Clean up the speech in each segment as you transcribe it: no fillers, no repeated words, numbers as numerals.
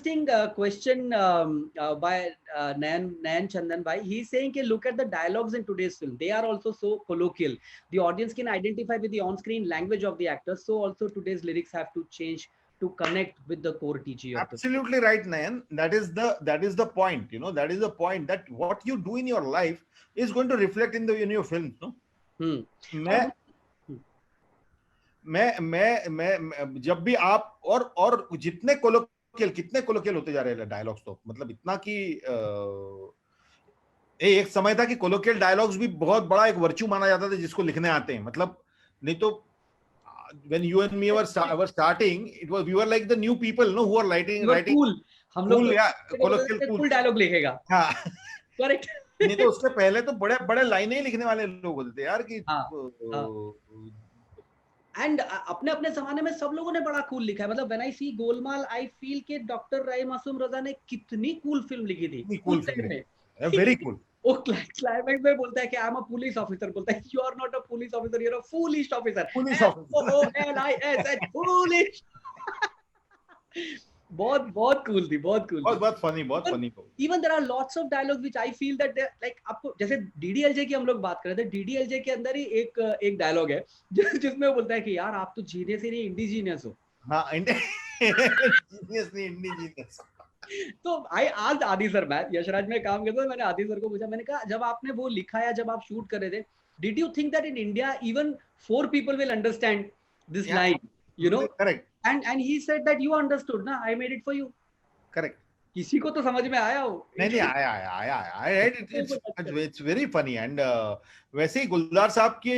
interesting question by Nayan Chandan bhai. He's saying कि look at the dialogues in today's film. They are also so colloquial. The audience can identify with the on-screen language of the actors. So also today's lyrics have to change to connect with the core TG of Absolutely right, Nayan. That is the point. You know, that is the point, that what you do in your life is going to reflect in your films. No. मैं जब भी आप और जितने कितने colloquial होते जा रहे हैं डायलॉग्स, तो मतलब इतना कि एक समय था कि कोलोकियल डायलॉग्स भी बहुत बड़ा एक वर्च्यू माना जाता था जिसको लिखने आते हैं, मतलब नहीं तो when you and me were starting, we were like the new people, no, who are writing cool. हम लोग cool डायलॉग लिखेगा, हाँ करेक्ट। नहीं तो उसके पहले तो बड़े बड़े लाइनें ही लिखने वाले लोग होते थे यार कि एंड अपने अपने जमाने में सब लोगों ने बड़ा कूल लिखा है। मतलब when I see Golmaal I feel के डॉक्टर राय मासूम रजा ने कितनी कूल फिल्म लिखी थी उस टाइम में, वेरी कूल। वो क्लाइमैक्स में बोलता है कि I am a police officer, बोलता है you are not a police officer, you are a foolish officer, foolish. बहुत कूल थी, बहुत funny. Even there are lots of dialogues which I feel that like आपको, जैसे डीडीएलजे की हम लोग बात कर रहे थे, डीडीएलजे के अंदर ही एक डायलॉग है जिसमें वो बोलता है कि यार आप तो जीनियस ही नहीं इंडिजीनियस हो। हाँ, जीनियस नहीं इंडिजीनियस। तो आई आस्क्ड आदि सर, मैं यशराज में काम करता था, मैंने आदि सर को पूछा, मैंने कहा जब आपने वो लिखा है, जब आप शूट कर रहे थे, did you think that in India even 4 people will understand this line, you know? Correct. And he said that you understood ना, I made it for you. Correct. किसी को तो समझ में आया हो? नहीं आया। It's very funny and वैसे ही गुलजार साहब के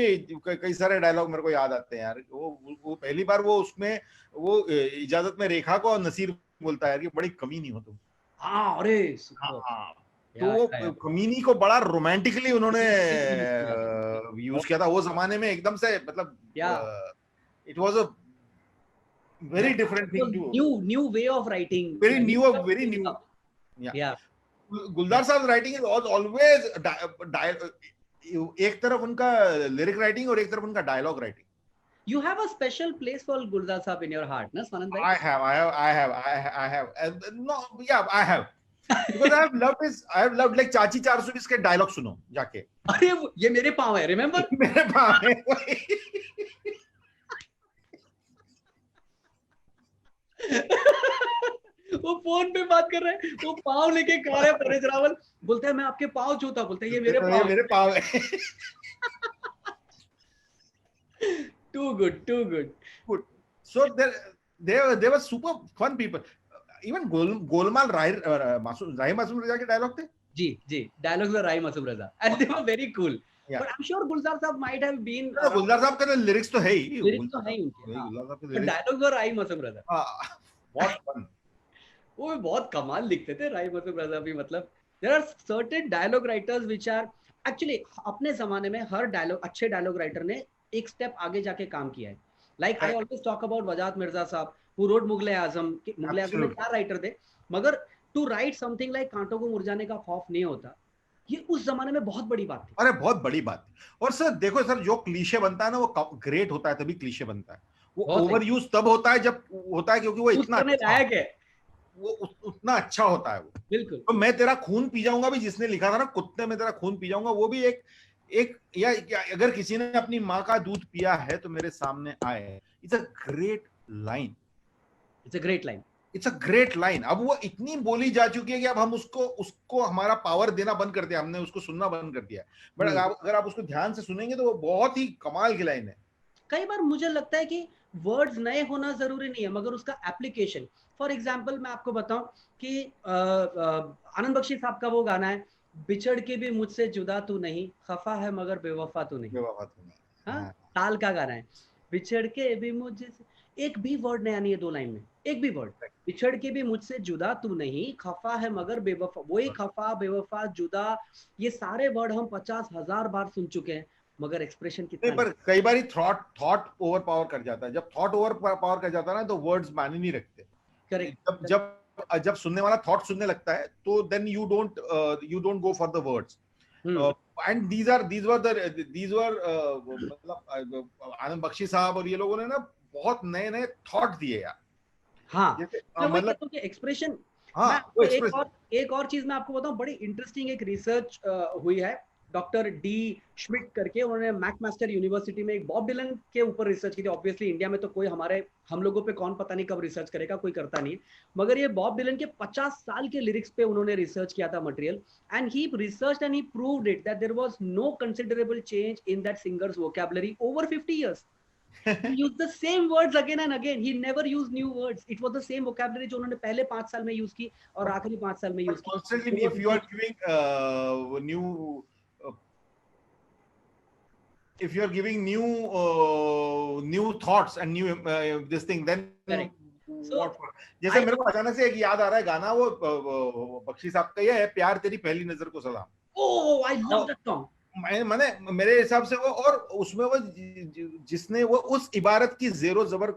कई सारे डायलॉग मेरे को याद आते हैं यार। वो पहली बार वो उसमें वो इजाजत में रेखा को और नसीर बोलता है कि बड़ी कमीनी हो तुम। हाँ, अरे हाँ, तो वो कमीनी को बड़ा रोमांटिकली उन्होंने यूज किया था वो जमाने में, एकदम से मतलब it was a very different thing to new way of writing, very new yeah. गुलजार साहब राइटिंग इज ऑलवेज एक तरफ उनका लिरिक राइटिंग और एक तरफ उनका dialogue writing. You have a special place for Guldar Sahab in your heart, na Swanand bhai? I have no, yeah, I have because I have loved like चाची 420 के dialogue सुनो जाके। अरे ये मेरे पाँव है, remember? मेरे पाँव है। वो फोन पे बात कर रहे हैं, वो पाँव लेके खा रहे परेश रावल, बोलता है मैं आपके पाँव छूता, बोलता है ये मेरे पाँव है। Too good. So they were super fun people. Even Golmaal राय मासूम रजा के डायलॉग थे। जी dialogues were Rai Masoom Raza and they were very cool. Yeah. But I'm sure Gulzar Saab might have been. गुलजार साहब का लिरिक्स तो है ही। लिरिक्स तो है ही उनके। गुलजार साहब के डायलॉग्स वर राय मासूम रजा। बहुत फन। वो बहुत कमाल लिखते थे राय मासूम रजा भी। मतलब there are certain dialogue writers which are actually अपने जमाने में हर डायलॉग अच्छे डायलॉग राइटर ने एक स्टेप आगे जाके काम किया है। Like I always talk about वजाहत मिर्जा साहब who wrote मुगले आजम में क्या राइटर थे, मगर to write something like कांटों को मुरझाने का खौफ नहीं होता, ये उस जमाने में बहुत बड़ी बात थी। अरे बहुत बड़ी बात। और सर देखो सर, जो क्लीशे बनता है ना वो ग्रेट होता है, तभी क्लीशे बनता है। वो ओवर यूज तब होता है जब होता है क्योंकि वो इतना लायक है, वो उतना अच्छा होता है वो। बिल्कुल। तो मैं तेरा खून पी जाऊंगा भी जिसने लिखा था ना, कुत्ते में तेरा खून पी जाऊंगा, वो भी एक या अगर किसी ने अपनी माँ का दूध पिया है तो मेरे सामने आए। It's a great line. It's a great line. अब वो इतनी बोली जा चुकी है कि अब हम उसको हमारा पावर देना बंद कर दिया, हमने उसको सुनना बंद कर दिया। बट अगर आप उसको ध्यान से सुनेंगे तो वो बहुत ही कमाल की लाइन है। कई बार मुझे लगता है कि वर्ड्स नए होना जरूरी नहीं है, मगर उसका एप्लीकेशन। फॉर एग्जाम्पल मैं आपको बताऊं कि आनंद बख्शी साहब का वो गाना है, बिछड़ के भी मुझसे जुदा तू नहीं, खफा है मगर बेवफा तू नहीं। हाँ, ताल का गाना है, बिछड़ के भी मुझसे, एक भी वर्ड नया नहीं है 2 लाइन में, एक भी वर्ड। बिछड़ के भी मुझसे जुदा तू नहीं, खफा है मगर बेवफा। वही खफा, बेवफा, जुदा, ये सारे वर्ड हम 50,000 बार सुन चुके हैं, मगर एक्सप्रेशन कितना। पर कई बार थॉट ओवर पावर कर जाता है। जब थॉट ओवर पावर कर जाता है ना तो वर्ड्स मायने नहीं रखते। करेक्ट। जब सुनने वाला थॉट सुनने लगता है तो then you don't go for the words. And these were मतलब आनंद बख्शी साहब और ये लोगों ने ना बहुत नए थॉट दिए यार। हाँ, मतलब एक्सप्रेशन हाँ मैं वो आपको एक्सप्रेस एक और चीज मैं आपको बताऊं, बड़ी इंटरेस्टिंग एक रिसर्च हुई है। डॉक्टर डी श्मिट करके, उन्होंने मैकमास्टर यूनिवर्सिटी में एक बॉब डिलन के ऊपर रिसर्च की थी। ऑब्वियसली इंडिया में तो कोई हम लोगों पे कौन पता नहीं कब रिसर्च करेगा, कोई करता नहीं। मगर ये बॉब डिलन के 50 साल के लिरिक्स पे उन्होंने रिसर्च किया था material, and he research and he proved it that there was no considerable change in that singers vocabulary over 50 years. He used the same words again and again. He never used new words. It was the same vocabulary जो उन्होंने पहले 5 साल में use की और आखिरी 5 साल में यूज but की. constantly if you are giving uh, if you are giving new thoughts and new this thing, then Correct. So what जैसे I मेरे को अचानक से एक याद आ रहा है गाना, वो बख्शी साहब का ये है, प्यार तेरी पहली नजर को सलाम। I love that song. मैंने मेरे हिसाब से वो, और उसमें वो जिसने वो उस इबारत की जेरो जबर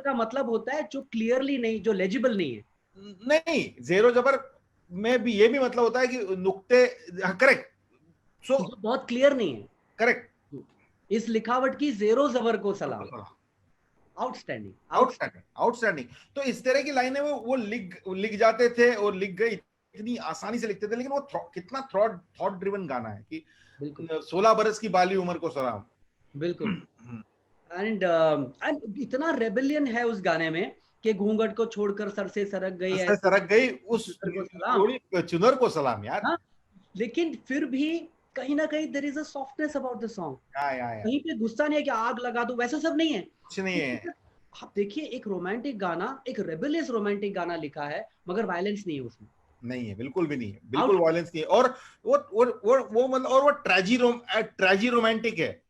का मतलब होता है जो क्लियरली नहीं, जो लेजिबल नहीं है। नहीं, जेरो जबर में भी ये भी मतलब होता है कि नुक्ते, करेक्ट, सो बहुत क्लियर नहीं है। करेक्ट। इस लिखावट की जेरो जबर को सलाम। आउटस्टैंडिंग। तो इस तरह की लाइनें वो लिख जाते थे और लिख गए, इतनी आसानी से लिखते थे, लेकिन वो कितना थॉट ड्रिवन गाना है कि 16 बरस की बाली उम्र को सलाम। बिल्कुल। एंड इतना रेबेलियन है उस गाने में कि घूंघट को छोड़कर सर से सरक गई उस चुनर को सलाम यार। हाँ, लेकिन फिर भी कहीं ना कहीं there is a softness about the song. कहीं पे गुस्सा नहीं है कि आग लगा दो, वैसा सब नहीं है, कुछ नहीं है। आप देखिए, एक रोमांटिक गाना, एक रेबेलियस रोमांटिक गाना लिखा है, मगर वायलेंस नहीं है उसमें। नहीं है, बिल्कुल भी नहीं है, बिल्कुल वायलेंस नहीं है। और वो मतलब, और वो ट्रेजी रोमांटिक है,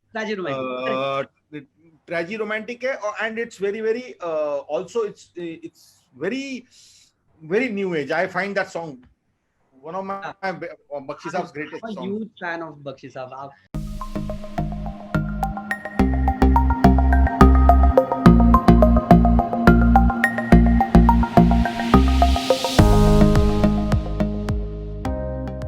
ट्रेजी रोमांटिक है, and it's very also it's very new age. I find that song one of my Bakshi Saab's greatest songs. I'm a huge fan of Bakshi Saab.